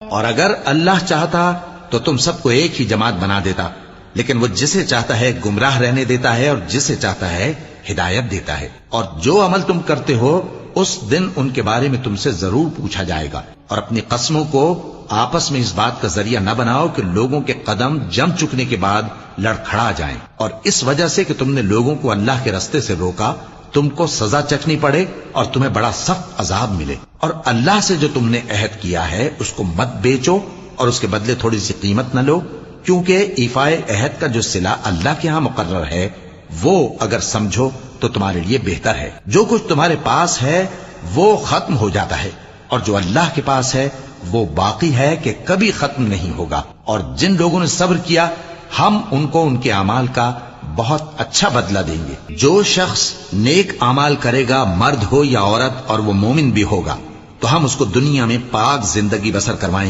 اور اگر اللہ چاہتا تو تم سب کو ایک ہی جماعت بنا دیتا، لیکن وہ جسے چاہتا ہے گمراہ رہنے دیتا ہے اور جسے چاہتا ہے ہدایت دیتا ہے۔ اور جو عمل تم کرتے ہو اس دن ان کے بارے میں تم سے ضرور پوچھا جائے گا۔ اور اپنی قسموں کو آپس میں اس بات کا ذریعہ نہ بناؤ کہ لوگوں کے قدم جم چکنے کے بعد لڑکھڑا جائیں، اور اس وجہ سے کہ تم نے لوگوں کو اللہ کے رستے سے روکا تم کو سزا چکھنی پڑے اور تمہیں بڑا سخت عذاب ملے۔ اور اللہ سے جو تم نے عہد کیا ہے اس کو مت بیچو اور اس کے بدلے تھوڑی سی قیمت نہ لو، کیونکہ ایفائے عہد کا جو صلہ اللہ کے ہاں مقرر ہے وہ اگر سمجھو تو تمہارے لیے بہتر ہے۔ جو کچھ تمہارے پاس ہے وہ ختم ہو جاتا ہے، اور جو اللہ کے پاس ہے وہ باقی ہے کہ کبھی ختم نہیں ہوگا۔ اور جن لوگوں نے صبر کیا ہم ان کو ان کے اعمال کا بہت اچھا بدلہ دیں گے۔ جو شخص نیک اعمال کرے گا، مرد ہو یا عورت، اور وہ مومن بھی ہوگا، تو ہم اس کو دنیا میں پاک زندگی بسر کروائیں گے